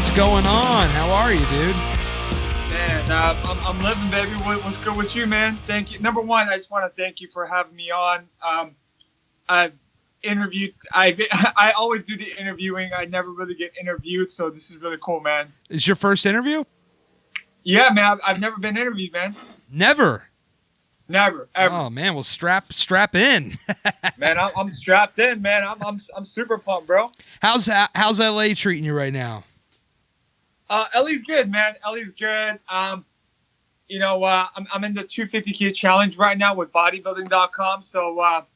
What's going on? How are you, dude? Man, I'm living, baby. What's good with you, man? Thank you. Number one, I just want to thank you for having me on. I've interviewed. I always do the interviewing. I never really get interviewed, so this is really cool, man. Is your first interview? Yeah, man. I've never been interviewed, man. Never. Never, ever. Oh man, well strap in. Man, I'm strapped in, man. I'm super pumped, bro. How's LA treating you right now? Ellie's good, man. Ellie's good. I'm in the 250 kilo challenge right now with bodybuilding.com. So, I've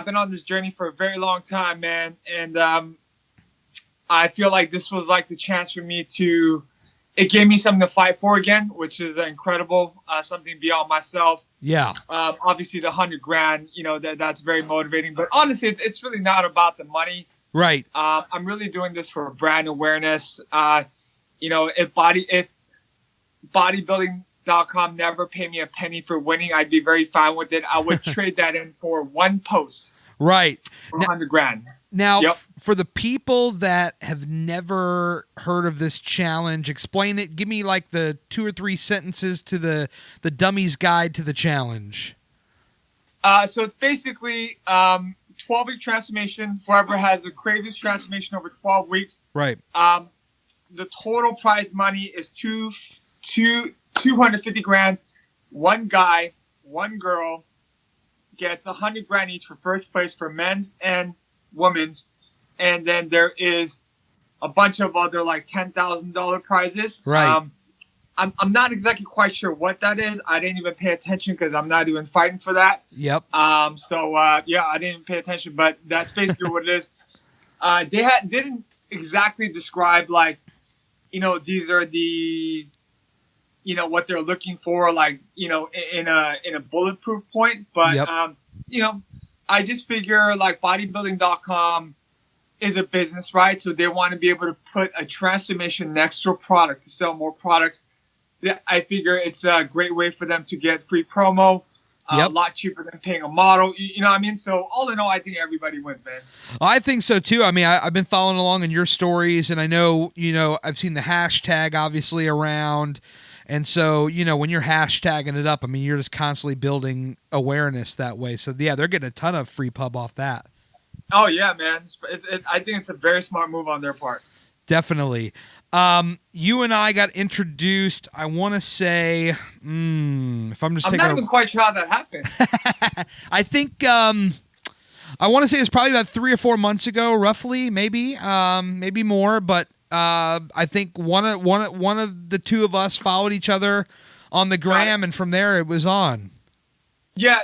been on this journey for a very long time, man. And I feel like this was like the chance for me it gave me something to fight for again, which is incredible, something beyond myself. Yeah. Obviously the $100,000, that's very motivating, but honestly, it's really not about the money. Right. I'm really doing this for brand awareness. If bodybuilding.com never paid me a penny for winning, I'd be very fine with it. I would trade that in for one post. Right. For $100,000. Now, Yep. For the people that have never heard of this challenge, explain it. Give me like the 2 or 3 sentences to the dummy's guide to the challenge. So it's basically 12-week transformation. Whoever has the craziest transformation over 12 weeks. Right. The total prize money is $250,000. One guy, one girl gets $100,000 each for first place for men's and women's, and then there is a bunch of other like $10,000 prizes. Right. I'm not exactly quite sure what that is. I didn't even pay attention because I'm not even fighting for that. Yep. I didn't even pay attention, but that's basically what it is. They didn't exactly describe like, these are the, what they're looking for, like, in a bulletproof point. But, yep. I just figure like bodybuilding.com is a business, right? So they want to be able to put a transformation next to a product to sell more products. I figure it's a great way for them to get free promo, Yep. a lot cheaper than paying a model. You know what I mean? So all in all, I think everybody wins, man. I think so too. I mean, I've been following along in your stories, and I know, I've seen the hashtag obviously around. And so, when you're hashtagging it up, I mean, you're just constantly building awareness that way. So, yeah, they're getting a ton of free pub off that. Oh, yeah, man. I think it's a very smart move on their part. Definitely. You and I got introduced, I want to say, if I'm not even quite sure how that happened. I think, I want to say it's probably about 3 or 4 months ago, roughly, maybe more, but I think one of the two of us followed each other on the gram, and from there it was on. Yeah,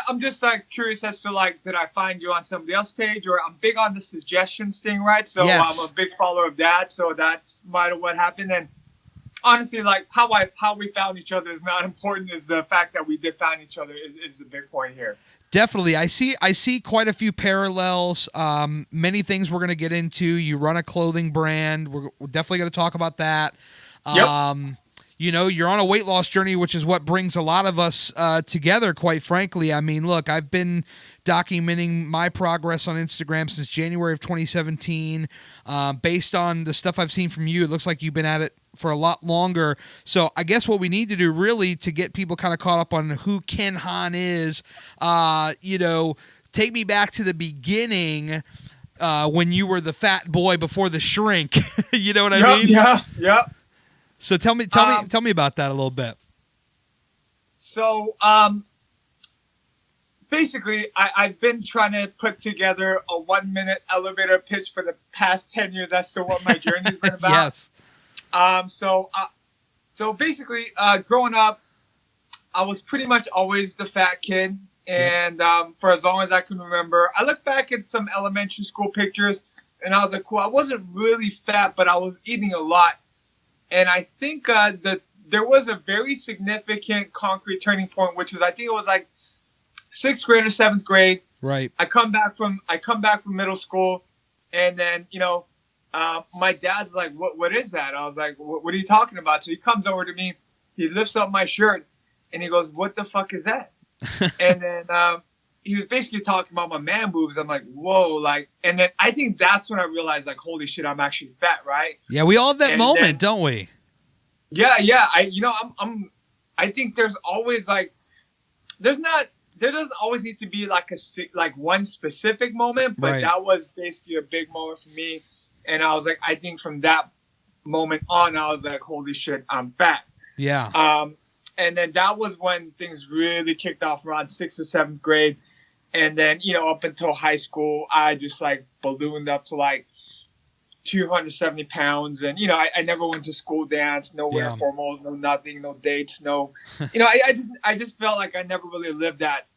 I'm just like curious as to like, did I find you on somebody else's page, or I'm big on the suggestions thing, right? So yes. I'm a big follower of that, so that's might have what happened. And honestly, like how we found each other is not important. Is the fact that we did find each other is the big point here. Definitely. I see quite a few parallels. Many things we're going to get into. You run a clothing brand. We're definitely going to talk about that. Yep. You're on a weight loss journey, which is what brings a lot of us together, quite frankly. I mean, look, I've been documenting my progress on Instagram since January of 2017. Based on the stuff I've seen from you, it looks like you've been at it for a lot longer. So I guess what we need to do really to get people kind of caught up on who Ken Hahn is, take me back to the beginning when you were the fat boy before the shrink. You know what I mean? Yeah. So tell me about that a little bit. So basically, I've been trying to put together a 1-minute elevator pitch for the past 10 years as to what my journey's been about. Yes. So basically, growing up, I was pretty much always the fat kid. And for as long as I can remember, I look back at some elementary school pictures, and I was like, cool, I wasn't really fat, but I was eating a lot. And I think that there was a very significant concrete turning point, which was, I think it was like 6th grade or 7th grade. Right. I come back from middle school, and then, my dad's like, what is that? I was like, what are you talking about? So he comes over to me, he lifts up my shirt, and he goes, what the fuck is that? And then he was basically talking about my man boobs. I'm like, whoa, like, and then I think that's when I realized, like, holy shit, I'm actually fat, right? Yeah, we all have that And moment, then- don't we? Yeah. I think there's always like, there doesn't always need to be like one specific moment, but Right. that was basically a big moment for me. And I was like, I think from that moment on, I was like, holy shit, I'm fat. Yeah. And then that was when things really kicked off around 6th or 7th grade. And then, up until high school, I just like ballooned up to like 270 pounds. And, I never went to school dance, nowhere Yeah. formal, no nothing, no dates, no, I just felt like I never really lived that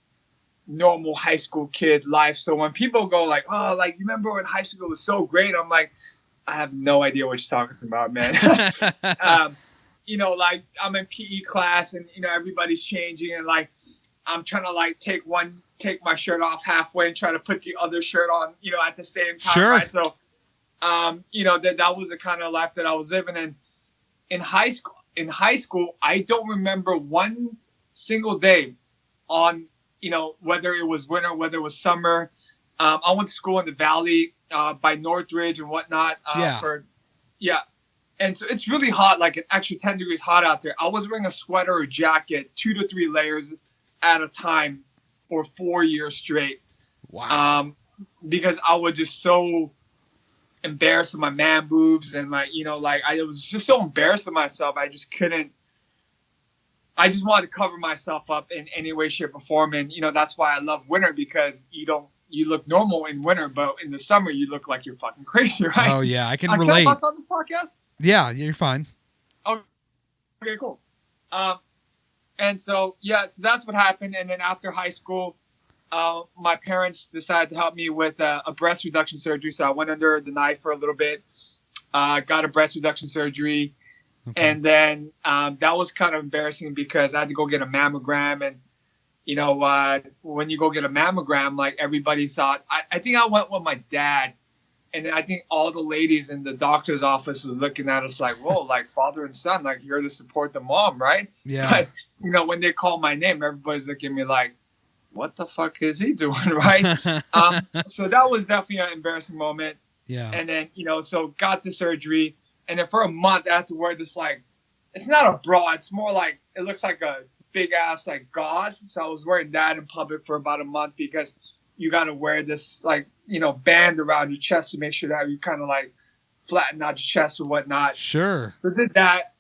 normal high school kid life. So when people go like, oh, like, you remember when high school was so great? I'm like, I have no idea what you're talking about, man. Like I'm in PE class and, everybody's changing and like, I'm trying to like take my shirt off halfway and try to put the other shirt on, at the same time. Sure. Right. So, that was the kind of life that I was living in. In high school, I don't remember one single day on, whether it was winter, whether it was summer. I went to school in the Valley by Northridge and whatnot. Yeah. And so it's really hot, like an extra 10 degrees hot out there. I was wearing a sweater or jacket, 2 to 3 layers at a time for 4 years straight. Wow. Because I was just so embarrassed of my man boobs and like, I was just so embarrassed of myself. I just wanted to cover myself up in any way, shape, or form. And, that's why I love winter, because you look normal in winter, but in the summer you look like you're fucking crazy, right? Oh yeah, I can Can relate. I bust on this podcast? Yeah, you're fine. Okay, cool. And so that's what happened. And then after high school, my parents decided to help me with a breast reduction surgery. So I went under the knife for a little bit, got a breast reduction surgery. Okay. And then that was kind of embarrassing because I had to go get a mammogram. And, when you go get a mammogram, like everybody thought, I think I went with my dad. And then I think all the ladies in the doctor's office was looking at us like, whoa, like father and son, like you're to support the mom, right? Yeah. But, when they call my name, everybody's looking at me like, what the fuck is he doing, right? So that was definitely an embarrassing moment. Yeah. And then, so got the surgery. And then for a month, I had to wear this, like, it's not a bra. It's more like, it looks like a big ass, like, gauze. So I was wearing that in public for about a month because you got to wear this, like, band around your chest to make sure that you kind of, like, flatten out your chest or whatnot. Sure. So did that.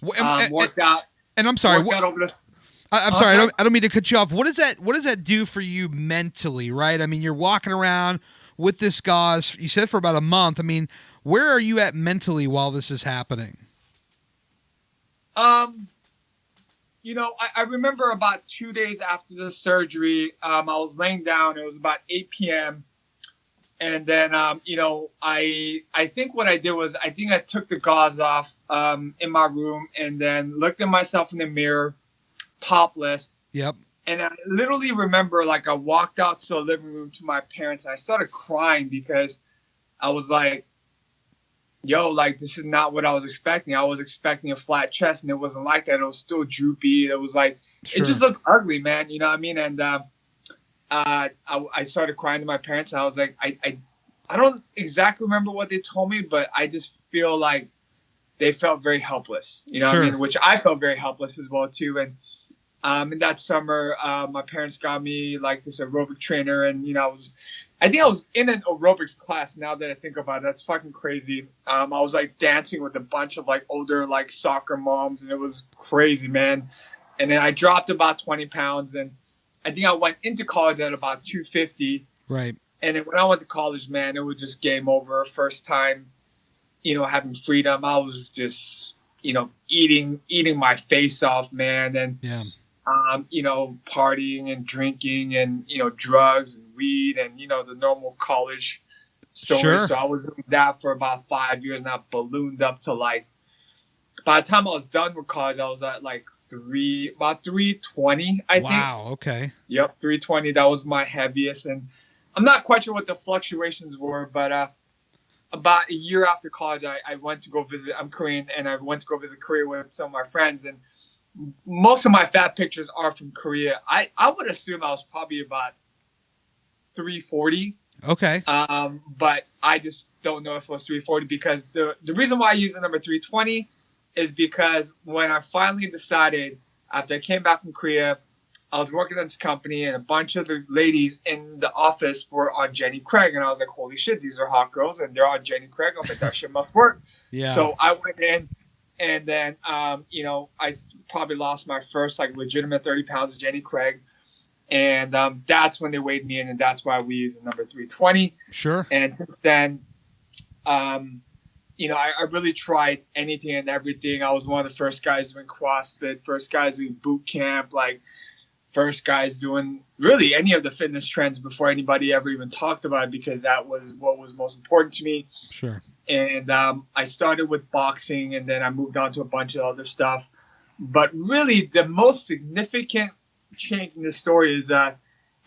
Worked out. And I'm sorry. Worked out over this. I'm sorry. I don't mean to cut you off. What does that do for you mentally, right? I mean, you're walking around with this gauze. You said for about a month. I mean, where are you at mentally while this is happening? I remember about 2 days after the surgery, I was laying down. It was about 8 p.m. And then, I think what I did was I think I took the gauze off in my room and then looked at myself in the mirror, topless. Yep. And I literally remember, like, I walked out to the living room to my parents. And I started crying because I was like, yo, like, this is not what I was expecting. I was expecting a flat chest, and it wasn't like that. It was still droopy. It was like, Sure. It just looked ugly, man. You know what I mean? And I started crying to my parents, and I was like, I don't exactly remember what they told me, but I just feel like they felt very helpless. You know what I Sure. mean? Which I felt very helpless as well, too. And in that summer, my parents got me like this aerobic trainer, and I think I was in an aerobics class. Now that I think about it, that's fucking crazy. I was like dancing with a bunch of like older like soccer moms, and it was crazy, man. And then I dropped about 20 pounds, and I think I went into college at about 250. Right. And then when I went to college, man, it was just game over. First time, having freedom. I was just, eating my face off, man. And Yeah. partying and drinking and, drugs and weed and, the normal college story. Sure. So I was doing that for about 5 years, and I ballooned up to like, by the time I was done with college, I was at like about 320, I think. Wow. Okay. Yep, 320. That was my heaviest. And I'm not quite sure what the fluctuations were, but about a year after college, I went to go visit. I'm Korean, and I went to go visit Korea with some of my friends. And most of my fat pictures are from Korea. I would assume I was probably about 340. Okay. But I just don't know if it was 340 because the reason why I use the number 320 is because when I finally decided, after I came back from Korea, I was working at this company and a bunch of the ladies in the office were on Jenny Craig. And I was like, holy shit, these are hot girls and they're on Jenny Craig. I'm like, that shit must work. Yeah. So I went in and then, I probably lost my first like legitimate 30 pounds of Jenny Craig. And that's when they weighed me in, and that's why we use the number 320. Sure. And since then, I really tried anything and everything. I was one of the first guys doing CrossFit, first guys doing boot camp, like first guys doing really any of the fitness trends before anybody ever even talked about it, because that was what was most important to me. Sure. And I started with boxing, and then I moved on to a bunch of other stuff. But really, the most significant change in the story is I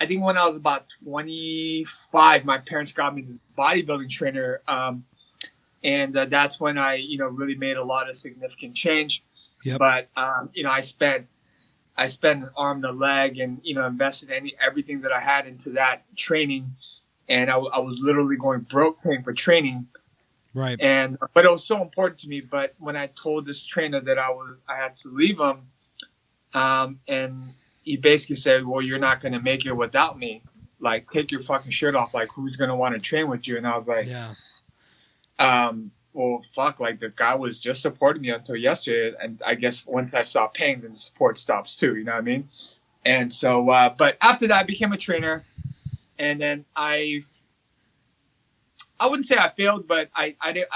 think when I was about 25, my parents got me this bodybuilding trainer, and that's when I really made a lot of significant change. Yep. But I spent an arm and a leg, and invested everything that I had into that training, and I was literally going broke paying for training. Right. But it was so important to me. But when I told this trainer that I had to leave him, and he basically said, well, you're not going to make it without me. Like, take your fucking shirt off. Like, who's going to want to train with you? And I was like, yeah. Well, fuck, like the guy was just supporting me until yesterday. And I guess once I stop paying, then the support stops too. You know what I mean? And so, but after that, I became a trainer. And then I wouldn't say I failed, but I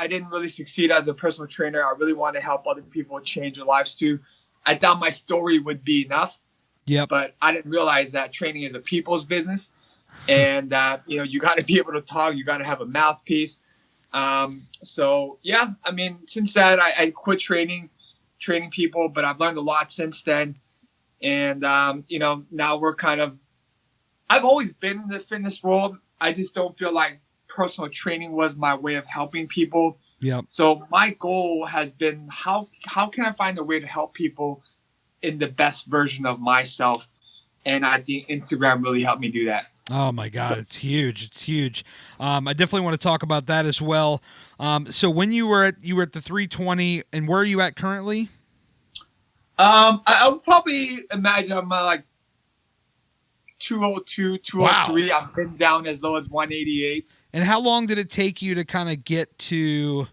didn't really succeed as a personal trainer. I really wanted to help other people change their lives too. I thought my story would be enough. Yep. But I didn't realize that training is a people's business, and you got to be able to talk. You got to have a mouthpiece. So yeah, I mean, since that I quit training people, but I've learned a lot since then. And now we're I've always been in the fitness world. I just don't feel like personal training was my way of helping people. Yep. So my goal has been how can I find a way to help people in the best version of myself, and I think Instagram really helped me do that. Oh my God, it's huge! It's huge. I definitely want to talk about that as well. So when you were at the 320, and where are you at currently? I would probably imagine I'm like 202, 203. Wow. I've been down as low as 188. And how long did it take you to kind of get to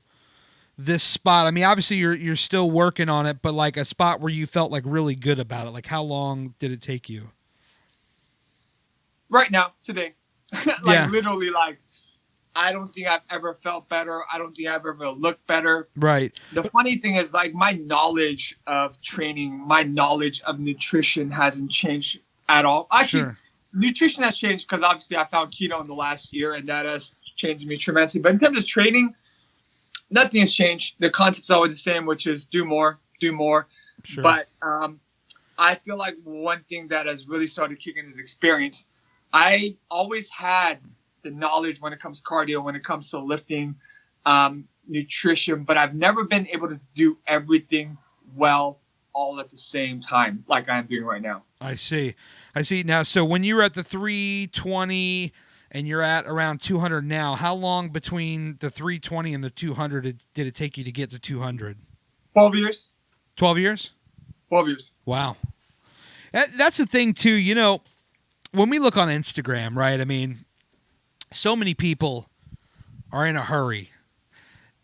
this spot? I mean, obviously you're still working on it, but like a spot where you felt like really good about it. Like how long did it take you? Right now, today. Literally, I don't think I've ever felt better. I don't think I've ever looked better. Right. The funny thing is, like, my knowledge of training, my knowledge of nutrition hasn't changed at all. Actually, sure. Nutrition has changed because obviously I found keto in the last year, and that has changed me tremendously. But in terms of training, nothing has changed. The concept's always the same, which is do more. Sure. But I feel like one thing that has really started kicking is experience. I always had the knowledge when it comes to cardio, when it comes to lifting, nutrition, but I've never been able to do everything well all at the same time like I'm doing right now. I see. Now, so when you were at the 320 and you're at around 200 now, how long between the 320 and the 200 did it take you to get to 200? 12 years. 12 years? 12 years. Wow. That's the thing, too. When we look on Instagram, right, I mean, so many people are in a hurry.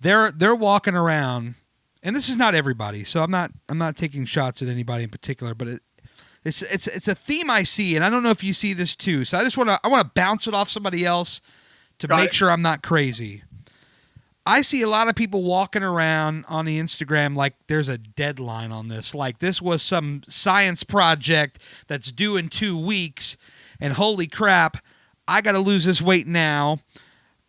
They're walking around, and this is not everybody, so I'm not taking shots at anybody in particular, but it's a theme I see, and I don't know if you see this too. So I want to bounce it off somebody else to make sure I'm not crazy. I see a lot of people walking around on the Instagram like there's a deadline on this. Like this was some science project that's due in 2 weeks, and holy crap, I got to lose this weight now.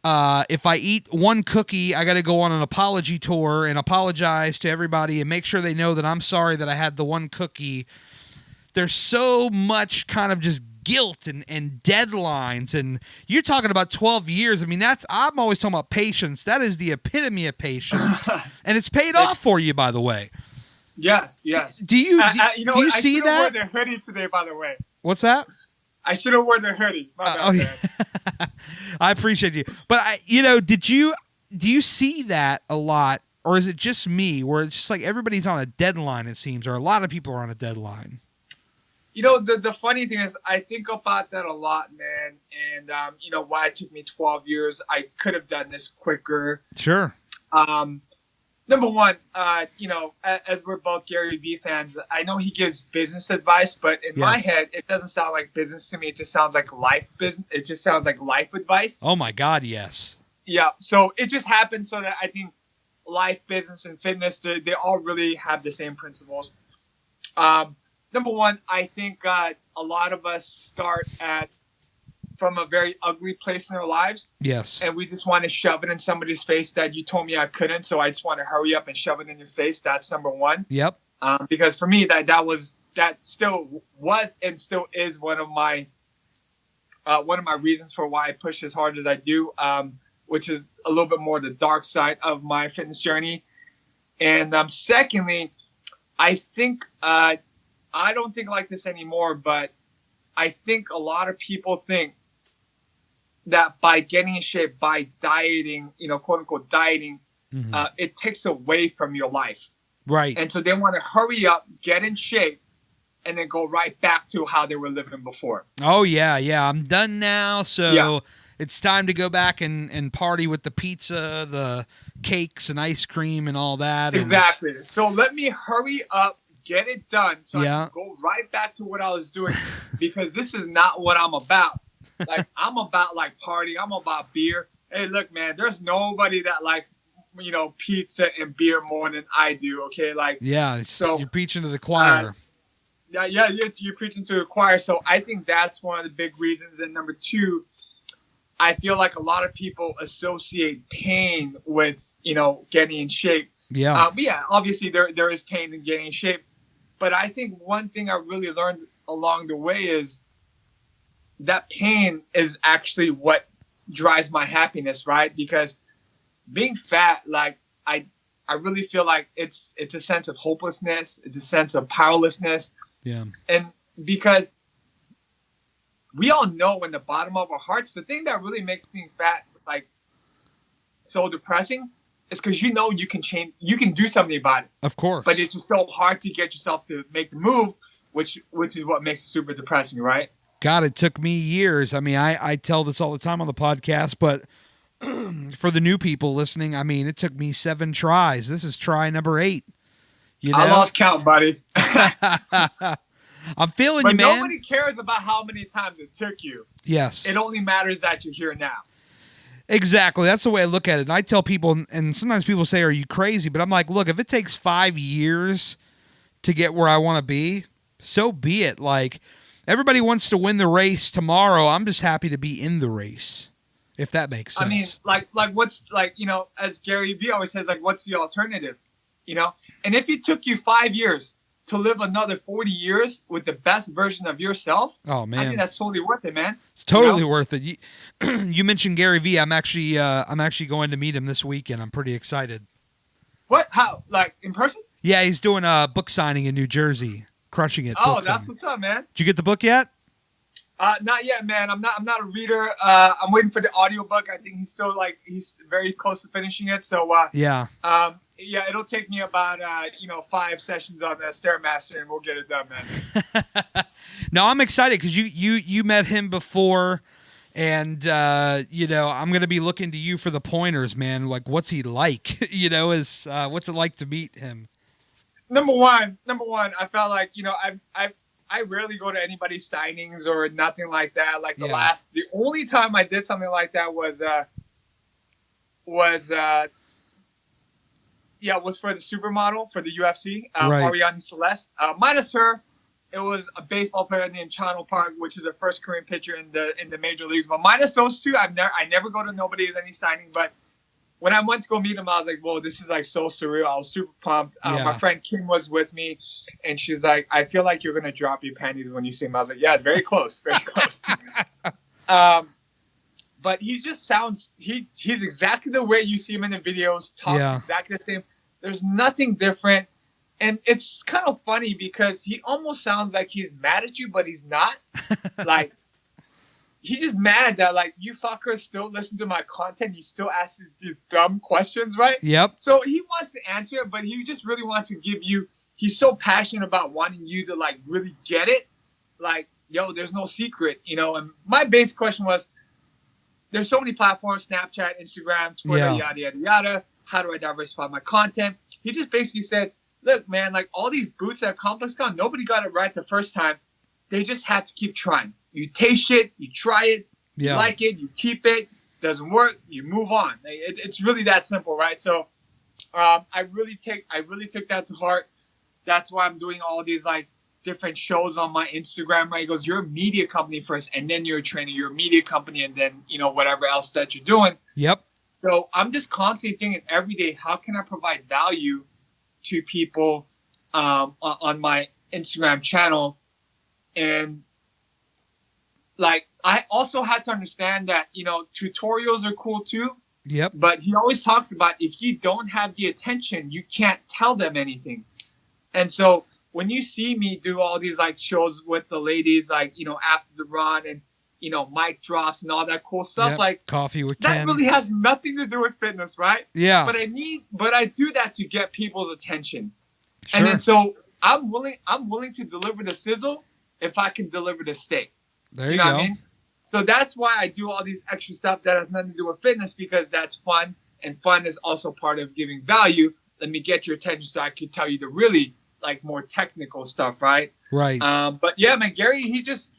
If I eat one cookie, I got to go on an apology tour and apologize to everybody and make sure they know that I'm sorry that I had the one cookie. There's so much kind of just guilt and deadlines, and you're talking about 12 years. I mean, I'm always talking about patience. That is the epitome of patience, and it's paid off for you, by the way. Yes. Do you see that? I wear the hoodie today, by the way. What's that? I should have worn the hoodie. My bad, man. I appreciate you. But do you see that a lot, or is it just me where it's just like everybody's on a deadline, it seems, or a lot of people are on a deadline? The funny thing is, I think about that a lot, man. And, why it took me 12 years. I could have done this quicker. Sure. Number one, as we're both Gary Vee fans, I know he gives business advice, but in my head, it doesn't sound like business to me. It just sounds like life business. It just sounds like life advice. Oh, my God, yes. Yeah. So it just happened so that I think life, business, and fitness, they all really have the same principles. Number one, I think a lot of us start from a very ugly place in our lives. Yes. And we just want to shove it in somebody's face that you told me I couldn't, so I just want to hurry up and shove it in your face. That's number one. Yep. Because for me, that still was and still is one of my reasons for why I push as hard as I do, which is a little bit more the dark side of my fitness journey. And secondly, I think I don't think like this anymore, but I think a lot of people think that by getting in shape, by dieting, quote unquote dieting, it takes away from your life. Right. And so they want to hurry up, get in shape, and then go right back to how they were living before. Oh, yeah. I'm done now, so it's time to go back and party with the pizza, the cakes and ice cream and all that. Exactly. So let me hurry up, get it done, so I Yeah. can go right back to what I was doing, because this is not what I'm about. Like, I'm about like party. I'm about beer. Hey, look, man, there's nobody that likes, pizza and beer more than I do. Okay. Like, so you're preaching to the choir. You're preaching to the choir. So I think that's one of the big reasons. And number two, I feel like a lot of people associate pain with, getting in shape. Yeah. Obviously there is pain in getting in shape. But I think one thing I really learned along the way is that pain is actually what drives my happiness, right? Because being fat, like I really feel like it's a sense of hopelessness. It's a sense of powerlessness. Yeah. And because we all know in the bottom of our hearts, the thing that really makes being fat like so depressing is because you can change, you can do something about it. Of course. But it's just so hard to get yourself to make the move, which is what makes it super depressing, right? God, it took me years. I mean, I tell this all the time on the podcast, but for the new people listening, I mean, it took me 7 tries. This is try number 8. I lost count, buddy. I'm feeling you, man. But nobody cares about how many times it took you. Yes. It only matters that you're here now. Exactly. That's the way I look at it. And I tell people, and sometimes people say, are you crazy? But I'm like, look, if it takes 5 years to get where I want to be, so be it. Like, everybody wants to win the race tomorrow. I'm just happy to be in the race, if that makes sense. I mean, like what's, like, as Gary Vee always says, like, what's the alternative? And if it took you 5 years to live another 40 years with the best version of yourself, oh man, I think that's totally worth it, man. It's totally worth it. You mentioned Gary Vee. I'm actually going to meet him this weekend. I'm pretty excited. What? How? Like in person? Yeah, he's doing a book signing in New Jersey, crushing it. Oh, that's what's up, man. Did you get the book yet? Not yet, man. I'm not a reader. I'm waiting for the audiobook. I think he's very close to finishing it. So yeah. It'll take me about 5 sessions on the Stairmaster, and we'll get it done, man. No, I'm excited because you met him before, and I'm gonna be looking to you for the pointers, man. Like, what's he like? What's it like to meet him? Number one, I felt like I rarely go to anybody's signings or nothing like that. Like the only time I did something like that was for the supermodel for the UFC, right. Ariane Celeste. Minus her, it was a baseball player named Chano Park, which is her first Korean pitcher in the major leagues. But minus those two, I never go to nobody's any signing. But when I went to go meet him, I was like, whoa, this is like so surreal. I was super pumped. My friend Kim was with me, and she's like, I feel like you're gonna drop your panties when you see him. I was like, yeah, very close, very close. But he just sounds, he's exactly the way you see him in the videos, talks exactly the same. There's nothing different. And it's kind of funny because he almost sounds like he's mad at you, but he's not. Like, he's just mad that like you fuckers still listen to my content. You still ask these dumb questions, right? Yep. So he wants to answer it, but he just really wants to give you. He's so passionate about wanting you to like really get it. Like, yo, there's no secret, you know. And my basic question was, there's so many platforms: Snapchat, Instagram, Twitter, yada yada yada. How do I diversify my content? He just basically said, look, man, like all these boots at ComplexCon, nobody got it right the first time. They just had to keep trying. You taste it, you try it, you like it, you keep it. Doesn't work, you move on. It's really that simple, right? So, I really took that to heart. That's why I'm doing all these like different shows on my Instagram. Right? He goes, you're a media company first, and then you're a trainer. You're a media company, and then whatever else that you're doing. Yep. So I'm just constantly thinking every day, how can I provide value to people on my Instagram channel? And like, I also had to understand that, tutorials are cool too. Yep. But he always talks about if you don't have the attention, you can't tell them anything. And so when you see me do all these like shows with the ladies, like, after the run and, mic drops and all that cool stuff, like coffee with that Ken. really has nothing to do with fitness, right? Yeah. But I do that to get people's attention. Sure. And then so I'm willing to deliver the sizzle if I can deliver the steak. There you go. What I mean? So that's why I do all these extra stuff that has nothing to do with fitness, because that's fun, and fun is also part of giving value. Let me get your attention so I can tell you the really like more technical stuff, right? Right. But yeah, man, Gary, he's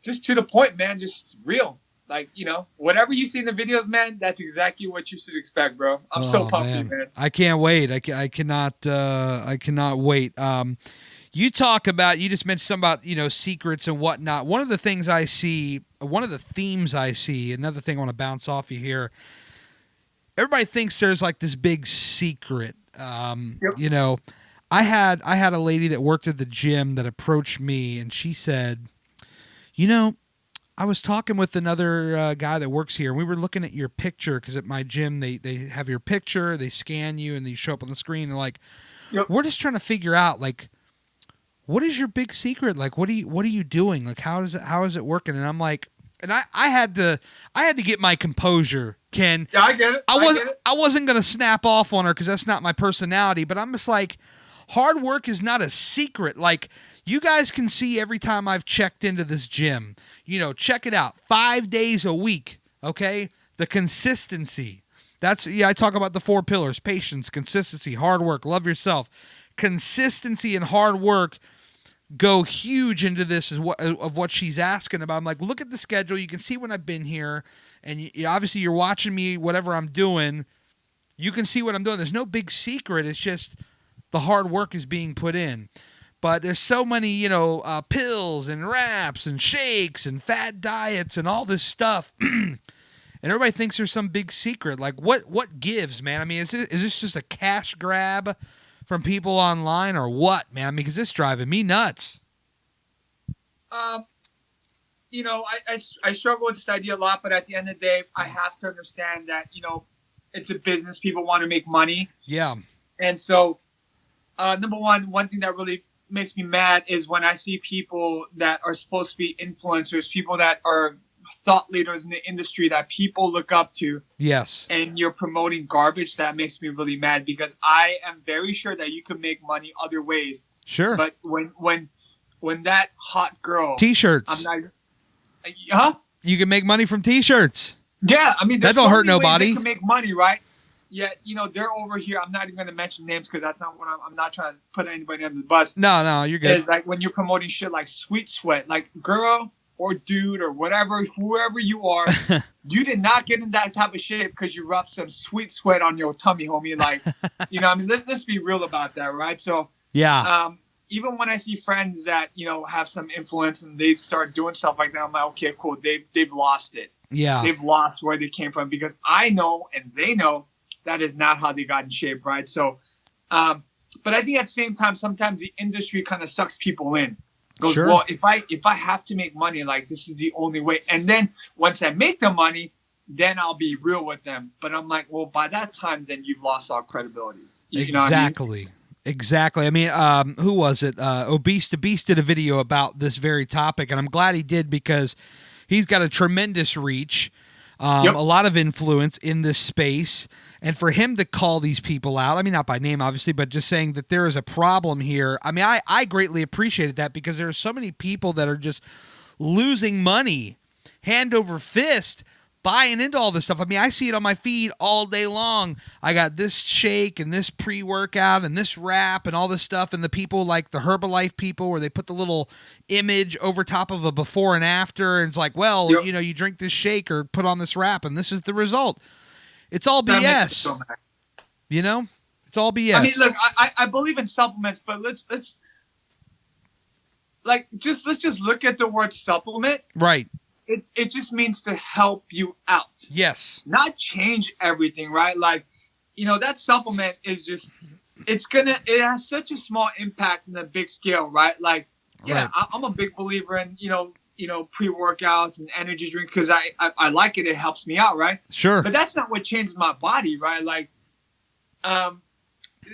just to the point, man, just real. Like, whatever you see in the videos, man, that's exactly what you should expect, bro. I'm so pumped, man. I can't wait. I cannot wait. You just mentioned something about, secrets and whatnot. One of the themes I see, another thing I want to bounce off you here. Everybody thinks there's like this big secret. Yep. I had a lady that worked at the gym that approached me, and she said, I was talking with another guy that works here, and we were looking at your picture, because at my gym they have your picture, they scan you, and you show up on the screen, and like, yep. We're just trying to figure out like, what is your big secret? Like, what are you doing? Like, how is it working? And I'm like, and I had to get my composure, Ken. Yeah, I get it. I wasn't gonna snap off on her because that's not my personality. But I'm just like, hard work is not a secret. Like, you guys can see every time I've checked into this gym. Check it out. 5 days a week. Okay, the consistency. I talk about the 4 pillars: patience, consistency, hard work, love yourself. Consistency and hard work go huge into this of what she's asking about. I'm like, look at the schedule. You can see when I've been here, and obviously you're watching me, whatever I'm doing. You can see what I'm doing. There's no big secret. It's just the hard work is being put in. But there's so many, pills and wraps and shakes and fat diets and all this stuff. And everybody thinks there's some big secret. Like, what gives, man? I mean, is this just a cash grab from people online or what, man? I mean, because this is driving me nuts. I struggle with this idea a lot, but at the end of the day, I have to understand that, it's a business. People want to make money. Yeah. And so, number one thing that really makes me mad is when I see people that are supposed to be influencers, people that are thought leaders in the industry that people look up to. Yes. And you're promoting garbage. That makes me really mad, because I am very sure that you can make money other ways. Sure. But when that hot girl T-shirts. I'm not. Huh? You can make money from T-shirts. Yeah, I mean, that don't hurt nobody. They can make money, right? Yet, they're over here. I'm not even going to mention names because that's not what I'm not trying to put anybody under the bus. No, you're good. It's like when you're promoting shit like Sweet Sweat, like, girl or dude or whatever, whoever you are, you did not get in that type of shape because you rubbed some Sweet Sweat on your tummy, homie. Like, I mean, let's be real about that, right? So, yeah. Even when I see friends that, have some influence and they start doing stuff like that, I'm like, okay, cool. They've lost it. Yeah. They've lost where they came from, because I know and they know that is not how they got in shape, right? So, but I think at the same time, sometimes the industry kind of sucks people in. Goes, sure. Well, if I have to make money, like, this is the only way. And then once I make the money, then I'll be real with them. But I'm like, well, by that time, then you've lost all credibility. You know what I mean? Exactly. I mean, who was it? Obese to Beast did a video about this very topic, and I'm glad he did, because he's got a tremendous reach, Yep. a lot of influence in this space. And for him to call these people out, I mean, not by name, obviously, but just saying that there is a problem here. I mean, I greatly appreciated that because there are so many people that are just losing money hand over fist buying into all this stuff. I mean, I see it on my feed all day long. I got this shake and this pre-workout and this wrap and all this stuff. And the people like the Herbalife people where they put the little image over top of a before and after. And it's like, well, Yep. you know, you drink this shake or put on this wrap and this is the result. It's all That makes me BS. so mad. You know, it's all BS. I mean, look, I believe in supplements, but let's just look at the word supplement. Right. It just means to help you out, Yes. not change everything, right? Like, you know, that supplement is just, it has such a small impact in the big scale, right? Like, yeah, Right. I'm a big believer in, you know, pre-workouts and energy drink because I like it. It helps me out, right? Sure. But that's not what changed my body, right? Like,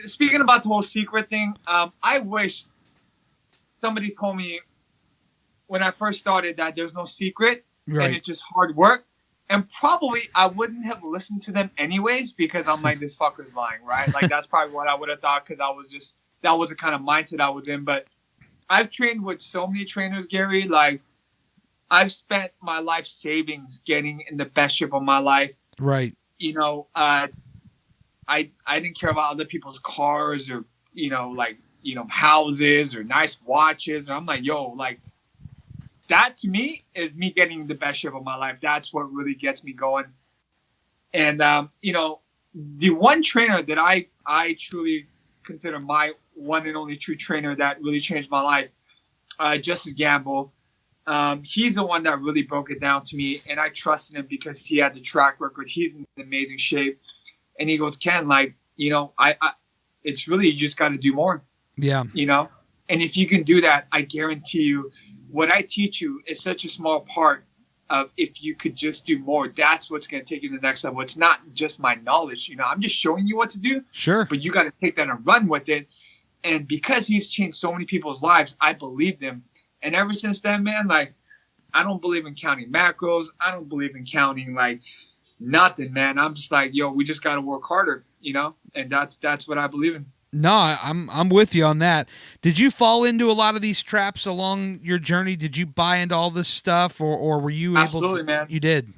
speaking about the whole secret thing, I wish somebody told me when I first started that there's no secret and Right. it's just hard work. And probably I wouldn't have listened to them anyways because I'm like, this fucker's lying, right? Like, that's probably what I would have thought because that was the kind of mindset I was in. But I've trained with so many trainers, Gary. Like, I've spent my life savings getting in the best shape of my life. Right. You know, I didn't care about other people's cars or, you know, like, you know, houses or nice watches. And I'm like, yo, like, that to me is me getting the best shape of my life. That's what really gets me going. And, you know, the one trainer that I truly consider my one and only true trainer that really changed my life, Justice Gamble. He's the one that really broke it down to me, and I trusted him because he had the track record. He's in amazing shape. And he goes, Ken, like, you know, I it's really, you just got to do more, Yeah. you know? And if you can do that, I guarantee you, what I teach you is such a small part of if you could just do more, that's what's going to take you to the next level. It's not just my knowledge, you know, I'm just showing you what to do, Sure. but you got to take that and run with it. And because he's changed so many people's lives, I believed him. And ever since then, man, like, I don't believe in counting macros. I don't believe in counting, like, nothing, man. I'm just like, yo, we just got to work harder, you know? And that's what I believe in. No, I'm with you on that. Did you fall into a lot of these traps along your journey? Did you buy into all this stuff, or were you Absolutely, able to? man. You did.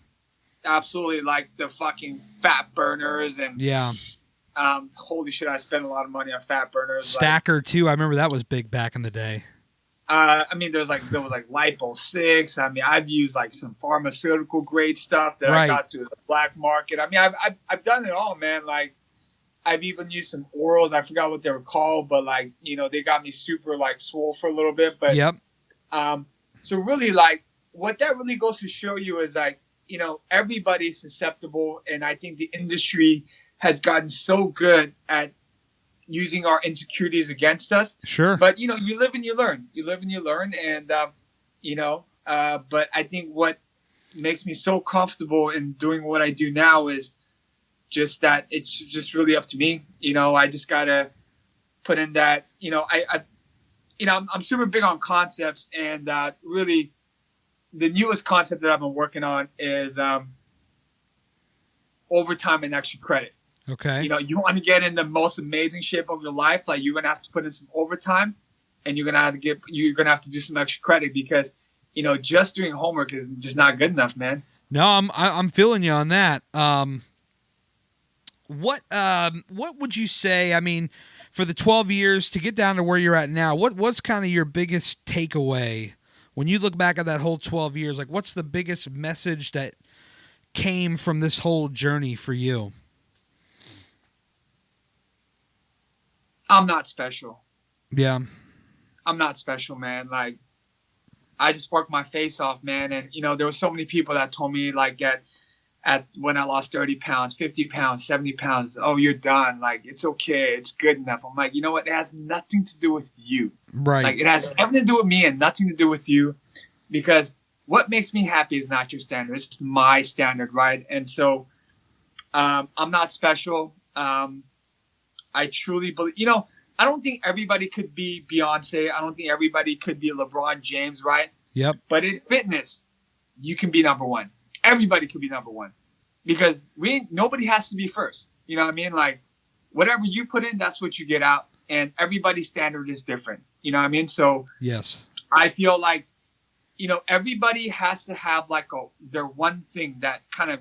Absolutely, like the fucking fat burners and Yeah. holy shit, I spent a lot of money on fat burners. Stacker too. I remember that was big back in the day. I mean, there was like Lipo 6. I mean, I've used like some pharmaceutical grade stuff that Right. I got through the black market. I mean, I've done it all, man. Like, I've even used some orals. I forgot what they were called, but like, you know, they got me super like swole for a little bit. But Yep. so really, like, what that really goes to show you is like, you know, everybody's susceptible, and I think the industry has gotten so good at using our insecurities against us. Sure. But you know, you live and you learn. You live and you learn, and you know. But I think what makes me so comfortable in doing what I do now is just that it's just really up to me. You know, I just gotta put in that. You know, I'm super big on concepts, and really, the newest concept that I've been working on is overtime and extra credit. Okay. You know, you want to get in the most amazing shape of your life, like, you're gonna have to put in some overtime, and you're gonna have to do some extra credit because, you know, just doing homework is just not good enough, man. No, I'm feeling you on that. What would you say? I mean, for the 12 years to get down to where you're at now, what's kind of your biggest takeaway when you look back at that whole 12 years? Like, what's the biggest message that came from this whole journey for you? I'm not special. Yeah. I'm not special, man. Like, I just worked my face off, man. And, you know, there were so many people that told me, like, at when I lost 30 pounds, 50 pounds, 70 pounds, oh, you're done. Like, it's okay. It's good enough. I'm like, you know what? It has nothing to do with you. Right. Like, it has everything to do with me and nothing to do with you, because what makes me happy is not your standard. It's my standard, right? And so I'm not special. I truly believe, you know, I don't think everybody could be Beyonce. I don't think everybody could be LeBron James, right? Yep. But in fitness, you can be number one. Everybody could be number one because nobody has to be first. You know what I mean? Like whatever you put in, that's what you get out. And everybody's standard is different. You know what I mean? So yes, I feel like, everybody has to have like their one thing that kind of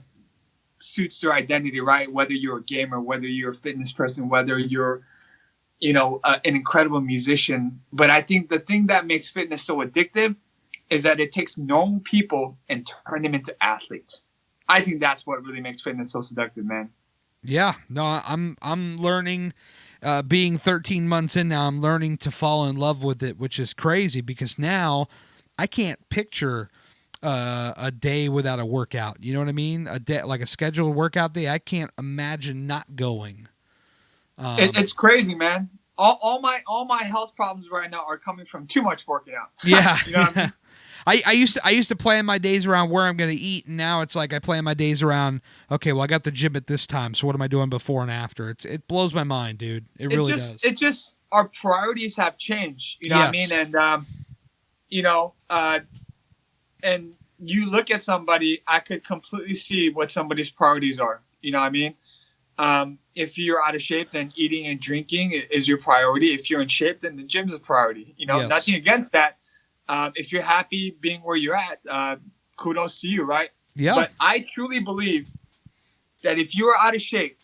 suits their identity, right? Whether you're a gamer, whether you're a fitness person, whether you're, an incredible musician. But I think the thing that makes fitness so addictive is that it takes normal people and turn them into athletes. I think that's what really makes fitness so seductive, man. Yeah, no, I'm learning. Being 13 months in now, I'm learning to fall in love with it, which is crazy because now I can't picture a day without a workout. You know what I mean? A day like a scheduled workout day. I can't imagine not going. It's crazy, man. All my health problems right now are coming from too much working out. Yeah. You know what I mean? I used to plan my days around where I'm going to eat, and now it's like I plan my days around. Okay, well I got the gym at this time, so what am I doing before and after? It blows my mind, dude. It really does. It just our priorities have changed. You know what I mean? And and you look at somebody, I could completely see what somebody's priorities are. You know what I mean? If you're out of shape, then eating and drinking is your priority. If you're in shape, then the gym's a priority. Yes. Nothing against that. If you're happy being where you're at, kudos to you, right? Yeah. But I truly believe that if you are out of shape,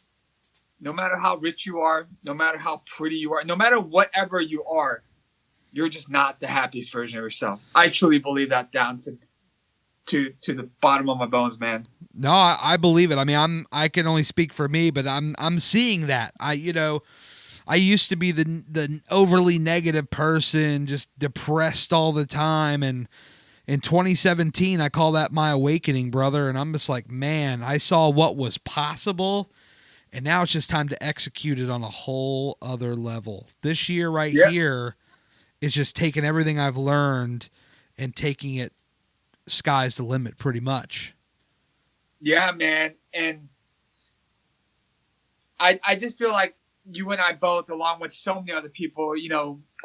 no matter how rich you are, no matter how pretty you are, no matter whatever you are, you're just not the happiest version of yourself. I truly believe that down to the bottom of my bones, man. No, I believe it. I mean, I can only speak for me, but I'm seeing that. I used to be the overly negative person, just depressed all the time, and in 2017 I call that my awakening, brother, and I'm just like, man, I saw what was possible, and now it's just time to execute it on a whole other level. This year here is just taking everything I've learned and taking it sky's the limit pretty much. Yeah, man. And I just feel like you and I both, along with so many other people,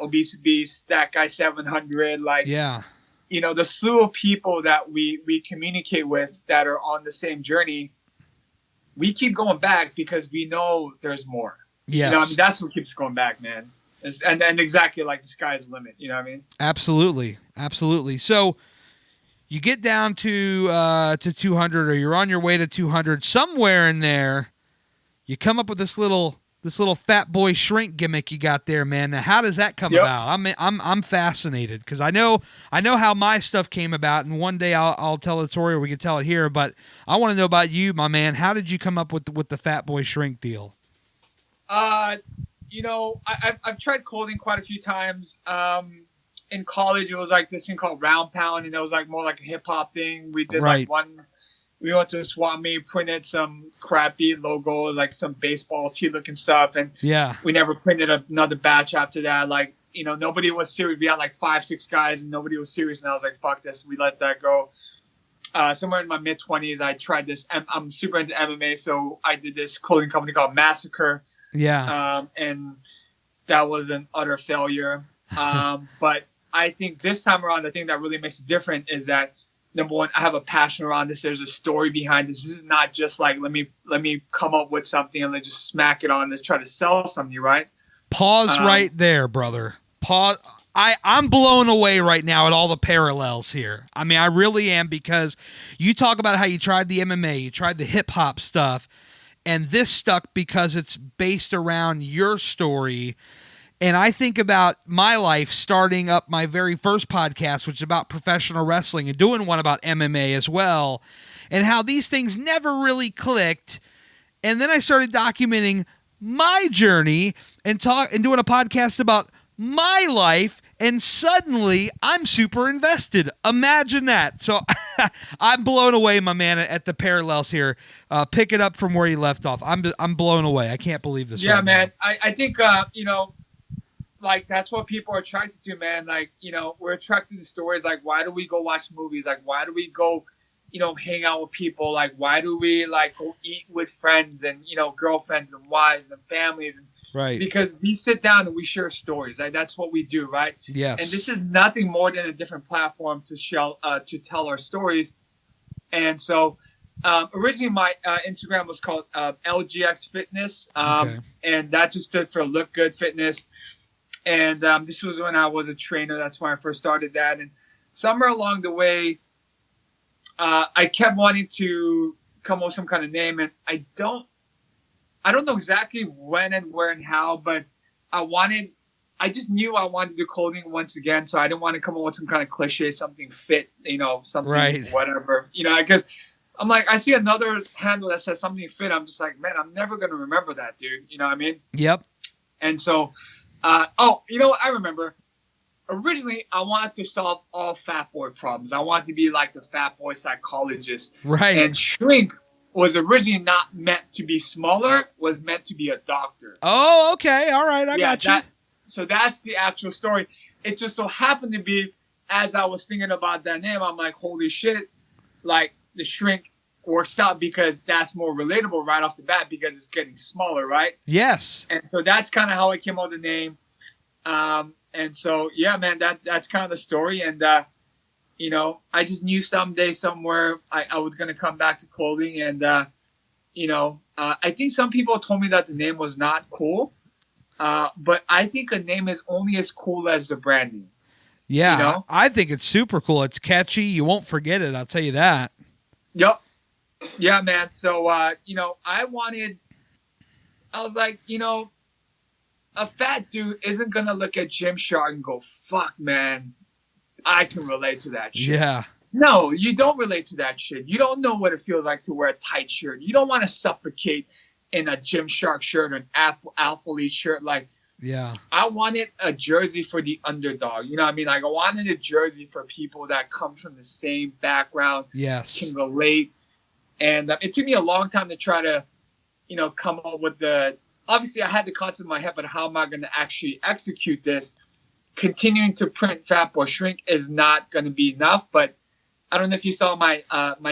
Obese Beast, that guy 700, like, yeah, the slew of people that we communicate with that are on the same journey, we keep going back because we know there's more. Yes. I mean, that's what keeps going back, man. And exactly like the sky's the limit, you know what I mean? Absolutely. Absolutely. So you get down to 200, or you're on your way to 200. Somewhere in there, you come up with this little fat boy shrink gimmick you got there, man. Now, how does that come about? I'm fascinated because I know how my stuff came about, and one day I'll tell the story, or we can tell it here. But I want to know about you, my man. How did you come up with the fat boy shrink deal? I've tried clothing quite a few times. In college, it was like this thing called Round Pound, and it was like more like a hip hop thing. We did we went to a swap meet, printed some crappy logos, like some baseball tee looking stuff, and we never printed another batch after that. Like, nobody was serious. We had like 5-6 guys, and nobody was serious, and I was like, fuck this. We let that go. Somewhere in my mid-20s, I tried this. I'm super into MMA, so I did this clothing company called Massacre. Yeah. And that was an utter failure. But I think this time around, the thing that really makes it different is that, number one, I have a passion around this. There's a story behind this. This is not just like, let me come up with something and then just smack it on to try to sell something, right? Pause right there, brother. Pause. I'm blown away right now at all the parallels here. I mean, I really am, because you talk about how you tried the MMA, you tried the hip hop stuff, and this stuck because it's based around your story. And I think about my life starting up my very first podcast, which is about professional wrestling, and doing one about MMA as well, and how these things never really clicked. And then I started documenting my journey and doing a podcast about my life, and suddenly I'm super invested. Imagine that. So I'm blown away, my man, at the parallels here. Pick it up from where you left off. I'm blown away. I can't believe this. Yeah, right man. Now. I think like, that's what people are attracted to, man. Like, we're attracted to stories. Like, why do we go watch movies? Like, why do we go, hang out with people? Like, why do we, like, go eat with friends and, girlfriends and wives and families? And, right. Because we sit down and we share stories. Like, that's what we do, right? Yes. And this is nothing more than a different platform to tell our stories. And so originally my Instagram was called LGX Fitness, Okay. and that just stood for Look Good Fitness. And this was when I was a trainer. That's when I first started that. And somewhere along the way, I kept wanting to come up with some kind of name, and I don't know exactly when and where and how, but I just knew I wanted to do clothing once again, so I didn't want to come up with some kind of cliche, something fit, something Right. whatever, because I'm like, I see another handle that says something fit. I'm just like, man, I'm never going to remember that, dude. You know what I mean? Yep. And so, you know what? I remember. Originally, I wanted to solve all fat boy problems. I wanted to be like the fat boy psychologist. Right. And shrink was originally not meant to be smaller, was meant to be a doctor. Oh, okay. All right. I got you. So that's the actual story. It just so happened to be, as I was thinking about that name, I'm like, holy shit, like the shrink works out because that's more relatable right off the bat because it's getting smaller, right? Yes. And so that's kind of how I came up with the name. And so, yeah, man, that's kind of the story. And, I just knew someday somewhere I was going to come back to clothing. And, I think some people told me that the name was not cool. But I think a name is only as cool as the branding. Yeah, I think it's super cool. It's catchy. You won't forget it. I'll tell you that. Yep. Yeah, man. So, I was like, a fat dude isn't going to look at Gymshark and go, fuck, man, I can relate to that shit. Yeah. No, you don't relate to that shit. You don't know what it feels like to wear a tight shirt. You don't want to suffocate in a Gymshark shirt or an Alphalete shirt. Like, yeah, I wanted a jersey for the underdog. You know what I mean? Like, I wanted a jersey for people that come from the same background, yes, can relate. And it took me a long time to try to, come up with obviously I had the concept in my head, but how am I going to actually execute this? Continuing to print Fat Boy Shrink is not going to be enough, but I don't know if you saw my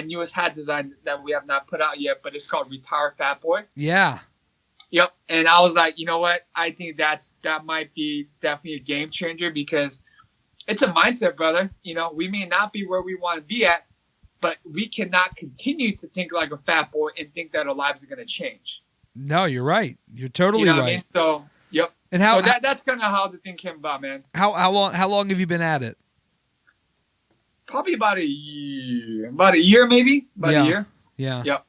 newest hat design that we have not put out yet, but it's called Retire Fat Boy. Yeah. Yep. And I was like, you know what? I think that might be definitely a game changer because it's a mindset, brother. We may not be where we want to be at, but we cannot continue to think like a fat boy and think that our lives are going to change. No, you're right. You're totally right. What I mean? So, yep. And that's kind of how the thing came about, man. How long have you been at it? Probably about a year. About a year, maybe. About a year. Yeah. Yep.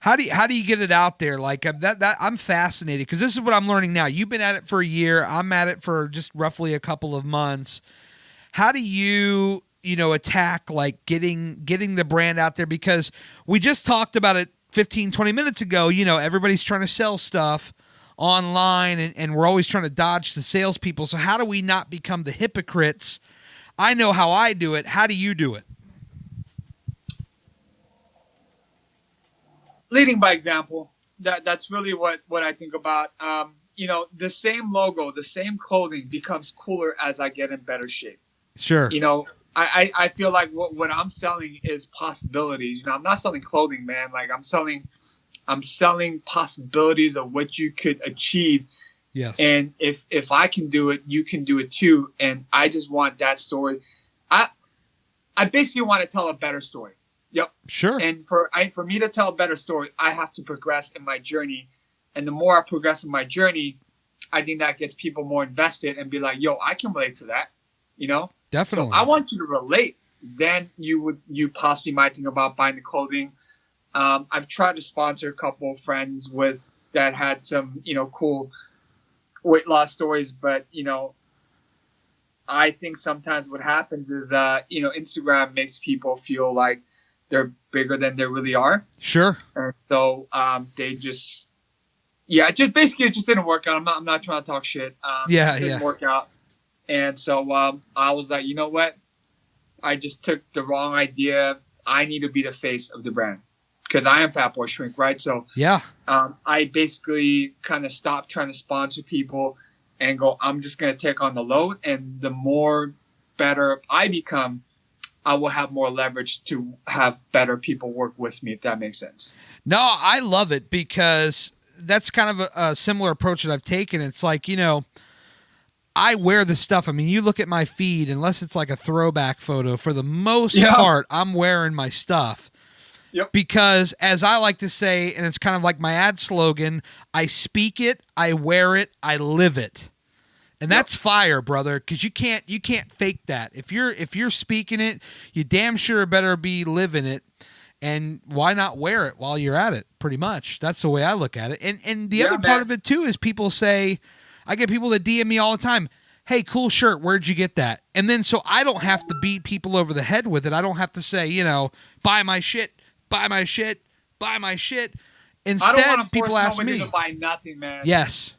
How do you get it out there? Like that I'm fascinated because this is what I'm learning now. You've been at it for a year. I'm at it for just roughly a couple of months. How do you attack like getting the brand out there? Because we just talked about it 15, 20 minutes ago. Everybody's trying to sell stuff online and we're always trying to dodge the salespeople. So how do we not become the hypocrites? I know how I do it. How do you do it? Leading by example. That's really what I think about. The same logo, the same clothing becomes cooler as I get in better shape. Sure. I feel like what I'm selling is possibilities. I'm not selling clothing, man. Like I'm selling possibilities of what you could achieve. Yes. And if I can do it, you can do it too. And I just want that story. I basically want to tell a better story. Yep. Sure. And for me to tell a better story, I have to progress in my journey. And the more I progress in my journey, I think that gets people more invested and be like, yo, I can relate to that. Definitely. So I want you to relate. Then you possibly might think about buying the clothing. I've tried to sponsor a couple of friends that had some, cool weight loss stories, but I think sometimes what happens is Instagram makes people feel like they're bigger than they really are. Sure. And so they just it just didn't work out. I'm not trying to talk shit. It didn't work out. And so I was like, you know what? I just took the wrong idea. I need to be the face of the brand because I am Fat Boy Shrink, right? So yeah, I basically kind of stopped trying to sponsor people and go, I'm just going to take on the load. And the more better I become, I will have more leverage to have better people work with me, if that makes sense. No, I love it because that's kind of a similar approach that I've taken. It's like, I wear the stuff. I mean, you look at my feed, unless it's like a throwback photo, for the most part, I'm wearing my stuff. Yep. Because as I like to say, and it's kind of like my ad slogan, I speak it, I wear it, I live it. And that's fire, brother, because you can't fake that. If you're speaking it, you damn sure better be living it. And why not wear it while you're at it? Pretty much. That's the way I look at it. And the other part of it too is people say, I get people that DM me all the time, hey, cool shirt, where'd you get that? And then so I don't have to beat people over the head with it. I don't have to say, buy my shit, buy my shit, buy my shit. Instead, people ask me to buy nothing, man. Yes.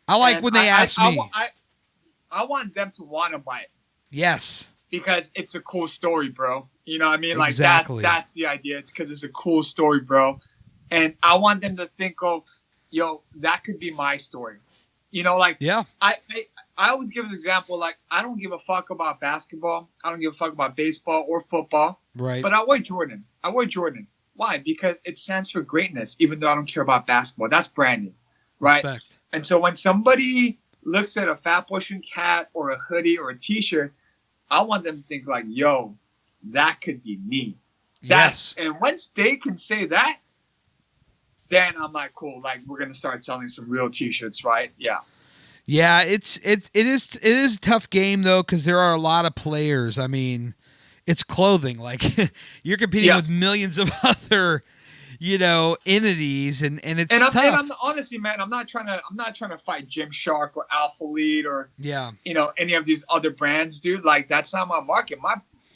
I like when they ask me. I want them to want to buy it. Yes. Because it's a cool story, bro. You know what I mean? Like, exactly. that's the idea. It's because it's a cool story, bro. And I want them to think, that could be my story. Yeah. I always give an example, like, I don't give a fuck about basketball. I don't give a fuck about baseball or football. Right. But I wear Jordan. Why? Because it stands for greatness, even though I don't care about basketball. That's branding, right? Respect. And so when somebody looks at a Flatbush Cat or a hoodie or a T-shirt, I want them to think like, yo, that could be me. Yes. And once they can say that, then I'm like, cool. Like, we're gonna start selling some real T-shirts, right? Yeah. Yeah, it is a tough game though, because there are a lot of players. I mean, it's clothing. Like you're competing with millions of other, entities, and it's tough. And honestly, man, I'm not trying to fight Gymshark or Alpha Lead or any of these other brands, dude. Like, that's not my market.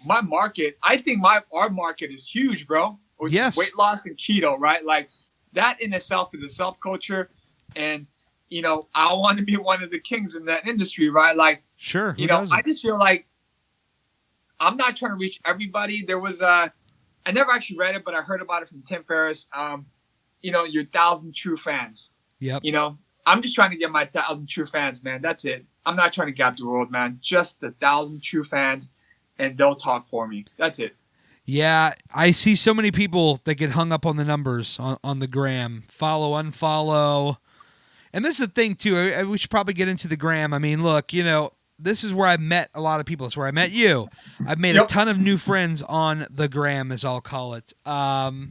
My market, I think our market is huge, bro. Which is weight loss and keto, right? Like, that in itself is a subculture, and I want to be one of the kings in that industry, right? Like, sure, I just feel like I'm not trying to reach everybody. There was I never actually read it, but I heard about it from Tim Ferriss. Your 1,000 true fans. Yep. I'm just trying to get my 1,000 true fans, man. That's it. I'm not trying to gap the world, man. Just 1,000 true fans, and they'll talk for me. That's it. Yeah, I see so many people that get hung up on the numbers on the gram. Follow, unfollow. And this is the thing, too. We should probably get into the gram. I mean, look, this is where I met a lot of people. It's where I met you. I've made a ton of new friends on the gram, as I'll call it. But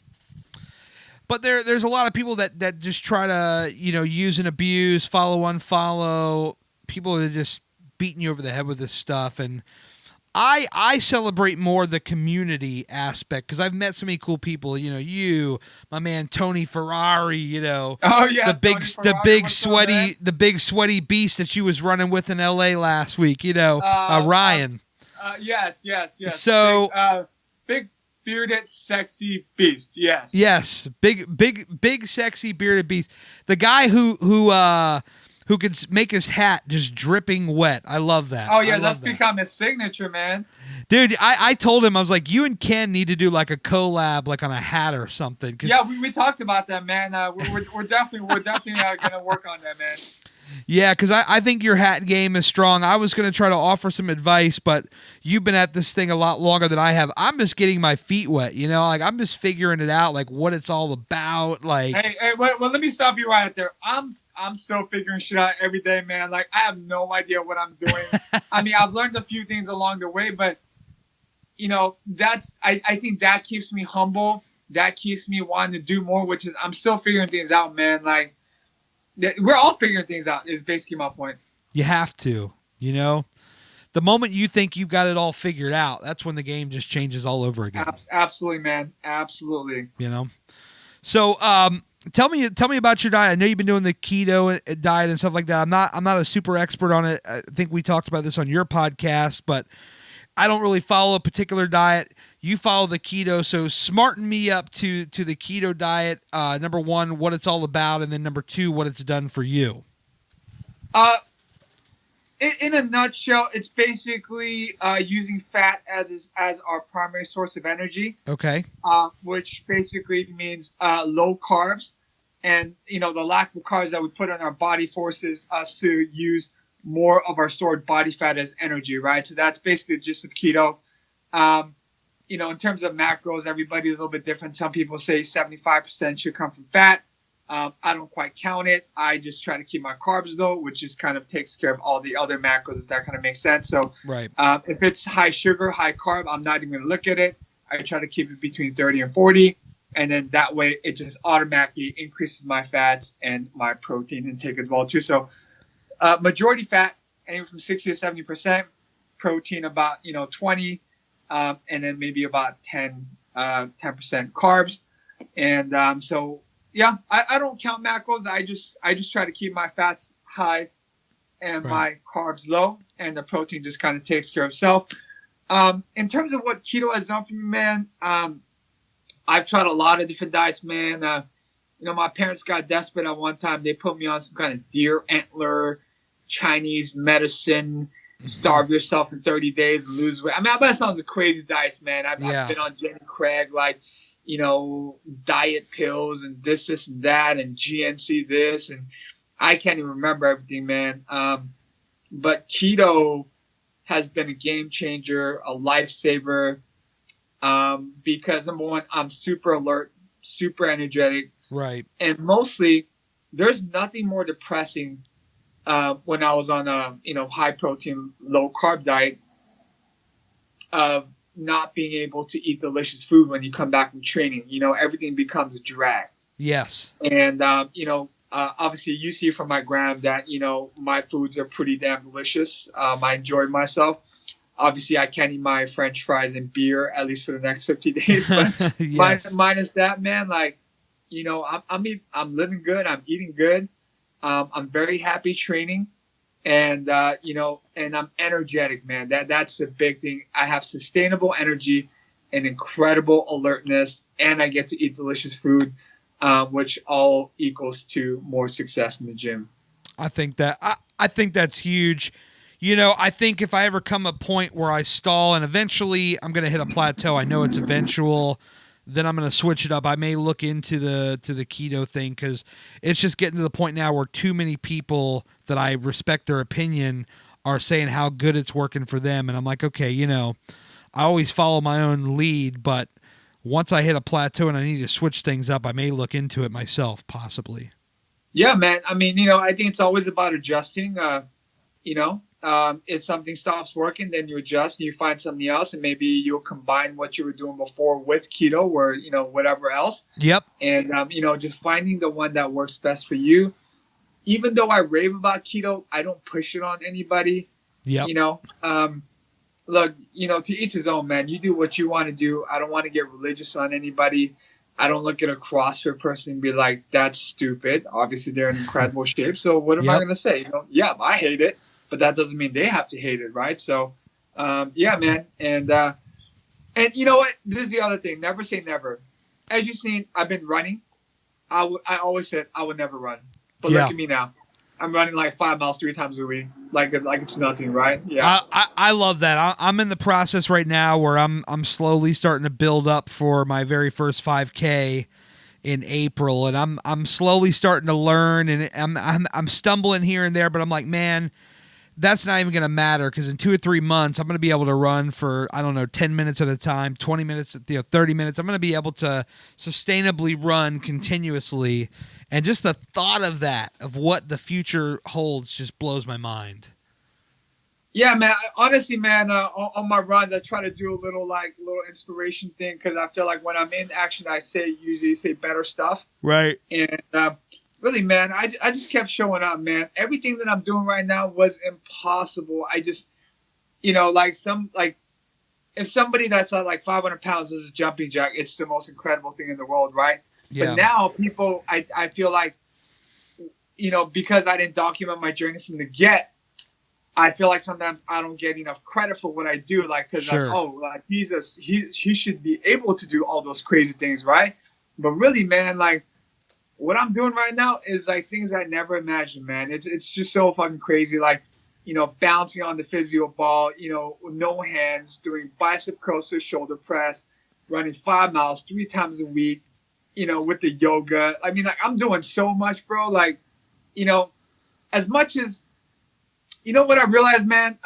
there's a lot of people that just try to, use and abuse, follow, unfollow. People that are just beating you over the head with this stuff. And I celebrate more the community aspect, because I've met so many cool people. You, my man Tony Ferrari. Oh yeah, the big sweaty beast that you was running with in L.A. last week. Ryan. Yes. So big bearded sexy beast. Yes. Yes, big sexy bearded beast. The guy who could make his hat just dripping wet. I love that. Oh, yeah, that's become his signature, man. Dude, I told him, I was like, you and Ken need to do like a collab, like on a hat or something. Yeah, we talked about that, man. We're definitely going to work on that, man. Yeah, because I think your hat game is strong. I was going to try to offer some advice, but you've been at this thing a lot longer than I have. I'm just getting my feet wet, like I'm just figuring it out, like what it's all about. Like, hey, well, let me stop you right there. I'm still figuring shit out every day, man. Like, I have no idea what I'm doing. I mean, I've learned a few things along the way, but I think that keeps me humble. That keeps me wanting to do more, which is I'm still figuring things out, man. Like, we're all figuring things out is basically my point. You have to, the moment you think you've got it all figured out, that's when the game just changes all over again. Absolutely, man. Absolutely. So, tell me about your diet. I know you've been doing the keto diet and stuff like that. I'm not a super expert on it. I think we talked about this on your podcast, but I don't really follow a particular diet. You follow the keto, so smarten me up to the keto diet. Number one, what it's all about, and then number two, what it's done for you. In a nutshell, it's basically using fat as our primary source of energy. Okay. Which basically means low carbs, and the lack of carbs that we put on our body forces us to use more of our stored body fat as energy, right? So that's basically the gist of keto. In terms of macros, everybody's a little bit different. Some people say 75% should come from fat. I don't quite count it. I just try to keep my carbs low, which just kind of takes care of all the other macros, if that kind of makes sense. So right. If it's high sugar, high carb, I'm not even going to look at it. I try to keep it between 30 and 40. and then that way it just automatically increases my fats and my protein intake as well too. So majority fat anywhere from 60 to 70%, protein about 20, and then maybe about 10% carbs. And so yeah, I don't count macros. I just try to keep my fats high and my carbs low, and the protein just kind of takes care of itself. In terms of what keto has done for me, man, I've tried a lot of different diets, man. My parents got desperate at one time. They put me on some kind of deer antler Chinese medicine, starve yourself for 30 days and lose weight. I mean, that sounds like crazy diets, man. I've been on Jenny Craig, diet pills and this and that, and GNC this, and I can't even remember everything, man. But keto has been a game changer, a lifesaver, because number one, I'm super alert, super energetic. Right. And mostly, there's nothing more depressing when I was on a high protein, low carb diet of not being able to eat delicious food when you come back from training. Everything becomes a drag. Yes. And obviously you see from my gram that my foods are pretty damn delicious. I enjoy myself. Obviously, I can't eat my French fries and beer at least for the next 50 days. But yes. minus that, man, I'm living good. I'm eating good. I'm very happy training, and and I'm energetic, man. That's the big thing. I have sustainable energy and incredible alertness, and I get to eat delicious food, which all equals to more success in the gym. I think that's huge. I think if I ever come a point where I stall and eventually I'm going to hit a plateau, I know it's eventual, then I'm going to switch it up. I may look into the keto thing because it's just getting to the point now where too many people that I respect their opinion are saying how good it's working for them. And I'm like, okay, I always follow my own lead, but once I hit a plateau and I need to switch things up, I may look into it myself, possibly. Yeah, man. I mean, I think it's always about adjusting, if something stops working, then you adjust and you find something else, and maybe you'll combine what you were doing before with keto or, whatever else. Yep. And, just finding the one that works best for you. Even though I rave about keto, I don't push it on anybody. Yep. Look, to each his own, man. You do what you want to do. I don't want to get religious on anybody. I don't look at a CrossFit person and be like, that's stupid. Obviously, they're in incredible shape. So what am I going to say? Yeah, I hate it. But that doesn't mean they have to hate it, right? So, yeah, man. And you know what? This is the other thing. Never say never. As you've seen, I've been running. I always said I would never run. But look at me now. I'm running like 5 miles 3 times a week, like it's nothing, right? Yeah. I love that. I'm in the process right now where I'm slowly starting to build up for my very first 5K in April, and I'm slowly starting to learn, and I'm stumbling here and there, but I'm like, man, that's not even going to matter because in 2 or 3 months, I'm going to be able to run for, 10 minutes at a time, 20 minutes, 30 minutes. I'm going to be able to sustainably run continuously. And just the thought of that, of what the future holds, just blows my mind. Yeah, man. Honestly, man, on my runs, I try to do a little inspiration thing because I feel like when I'm in action, I usually say better stuff. Right. And really, man, I just kept showing up, man. Everything that I'm doing right now was impossible. I just, if somebody that's like 500 pounds does a jumping jack, it's the most incredible thing in the world, right? Yeah. But now people, I feel like, because I didn't document my journey from the get, I feel like sometimes I don't get enough credit for what I do, because he should be able to do all those crazy things, right? But really, man, what I'm doing right now is things I never imagined, man. It's just so fucking crazy. Bouncing on the physio ball, no hands, doing bicep curls to shoulder press, running 5 miles 3 times a week, with the yoga. I mean, I'm doing so much, bro. As much as, what I realized, man,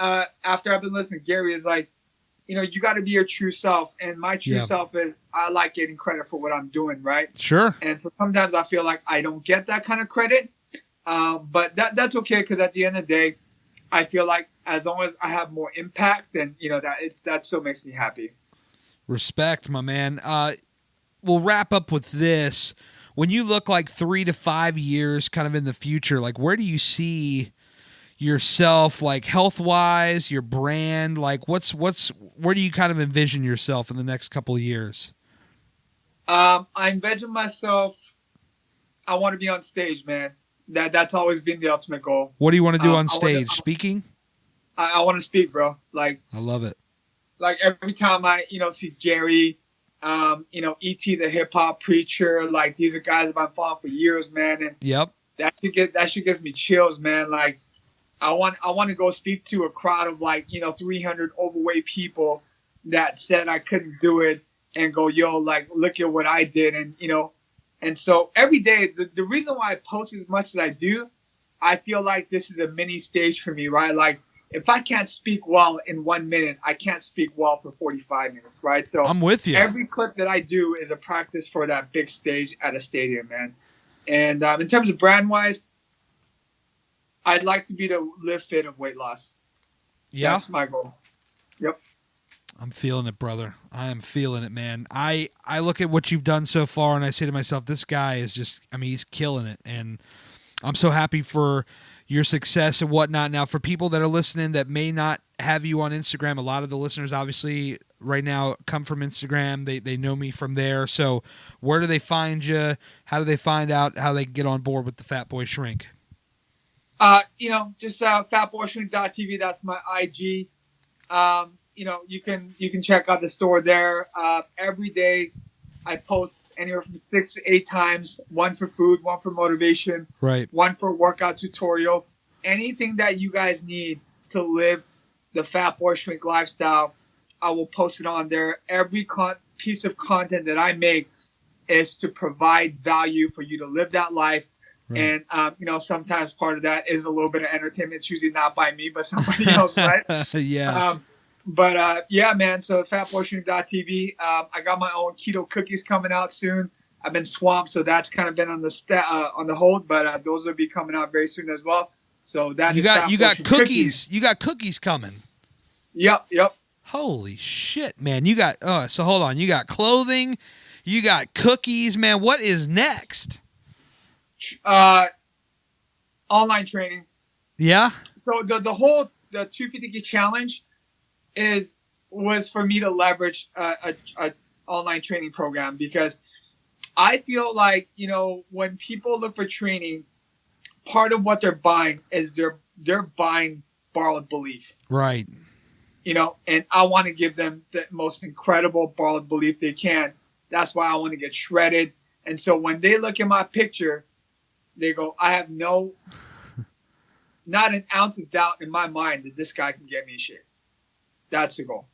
after I've been listening to Gary is you got to be your true self. And my true self is I like getting credit for what I'm doing, right? Sure. And so sometimes I feel like I don't get that kind of credit. But that's okay because at the end of the day, I feel like as long as I have more impact, then, that still makes me happy. Respect, my man. we'll wrap up with this. When you look like 3 to 5 years kind of in the future, like where do you see yourself, like health wise, your brand, like where do you kind of envision yourself in the next couple of years? I envision myself, I want to be on stage, man. That's always been the ultimate goal. What do you want to do on stage? Speaking? I want to speak, bro. Like, I love it. Like every time I, see Gary, E.T. the hip hop preacher, like these are guys I've been following for years, man. And yep, that shit gives me chills, man. Like I want to go speak to a crowd of 300 overweight people that said I couldn't do it, and go, yo, like look at what I did, and so every day the reason why I post as much as I do, I feel like this is a mini stage for me, right? Like if I can't speak well in 1 minute, I can't speak well for 45 minutes, right? So I'm with you. Every clip that I do is a practice for that big stage at a stadium, man. And in terms of brand wise, I'd like to be the Live Fit of weight loss. Yeah, that's my goal. Yep. I'm feeling it, brother. I am feeling it, man. I look at what you've done so far, and I say to myself, this guy is just, he's killing it. And I'm so happy for your success and whatnot. Now, for people that are listening that may not have you on Instagram, a lot of the listeners, obviously, right now come from Instagram. They know me from there. So where do they find you? How do they find out how they can get on board with the Fat Boy Shrink? Just fatboyshrink.tv. That's my IG. You can check out the store there. Every day I post anywhere from 6 to 8 times, one for food, one for motivation, right, one for workout tutorial. Anything that you guys need to live the Fat Boy Shrink lifestyle, I will post it on there. Every piece of content that I make is to provide value for you to live that life. Right. And, sometimes part of that is a little bit of entertainment. It's usually not by me, but somebody else, right? Yeah. Yeah, man. So fatboyshrink.tv. I got my own keto cookies coming out soon. I've been swamped, so that's kind of been on the hold, but those will be coming out very soon as well. So that you got cookies. You got cookies coming. Yep. Holy shit, man! You got so hold on. You got clothing. You got cookies, man. What is next? Online training. Yeah. So the 250K challenge was for me to leverage a online training program, because I feel like when people look for training, part of what they're buying is they're buying borrowed belief. Right. And I want to give them the most incredible borrowed belief they can. That's why I want to get shredded. And so when they look at my picture, they go, I have not an ounce of doubt in my mind that this guy can get me shit. That's the goal.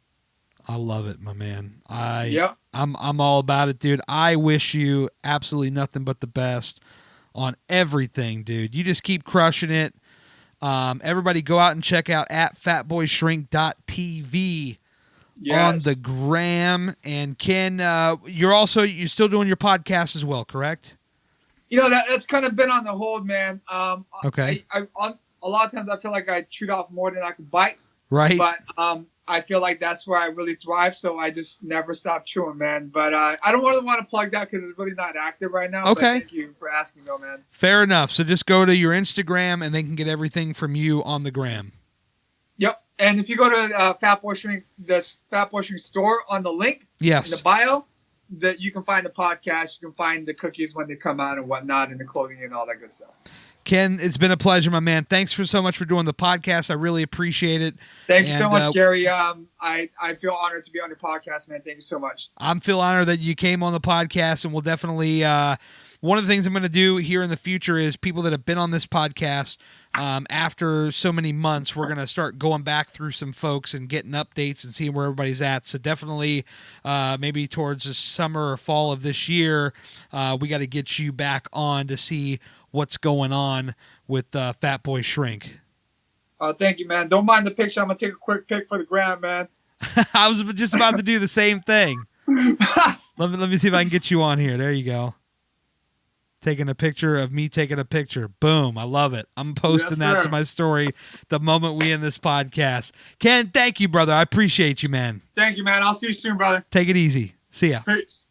I love it, my man. I'm all about it, dude. I wish you absolutely nothing but the best on everything, dude. You just keep crushing it. Everybody go out and check out at fatboyshrink.tv on the gram. And Ken, you're still doing your podcast as well, correct? That's kind of been on the hold, man. Okay. A lot of times I feel like I shoot off more than I can bite. Right. But I feel like that's where I really thrive, so I just never stop chewing, man. But I don't really want to plug that because it's really not active right now. Okay. But thank you for asking, though, man. Fair enough. So just go to your Instagram, and they can get everything from you on the gram. Yep. And if you go to Fat Boy Shrink, the Fat Boy Shrink store, on the link in the bio, that you can find the podcast, you can find the cookies when they come out and whatnot, and the clothing and all that good stuff. Ken, it's been a pleasure, my man. Thanks so much for doing the podcast. I really appreciate it. Thank you so much, Gary. I feel honored to be on your podcast, man. Thank you so much. I feel honored that you came on the podcast, and we'll definitely one of the things I'm going to do here in the future is people that have been on this podcast after so many months, we're going to start going back through some folks and getting updates and seeing where everybody's at. So definitely maybe towards the summer or fall of this year, we got to get you back on to see what's going on with Fat Boy Shrink. Thank you, man. Don't mind the picture. I'm going to take a quick pic for the gram, man. I was just about to do the same thing. Let me see if I can get you on here. There you go. Taking a picture of me taking a picture. Boom. I love it. I'm posting that to my story the moment we end this podcast. Ken, thank you, brother. I appreciate you, man. Thank you, man. I'll see you soon, brother. Take it easy. See ya. Peace.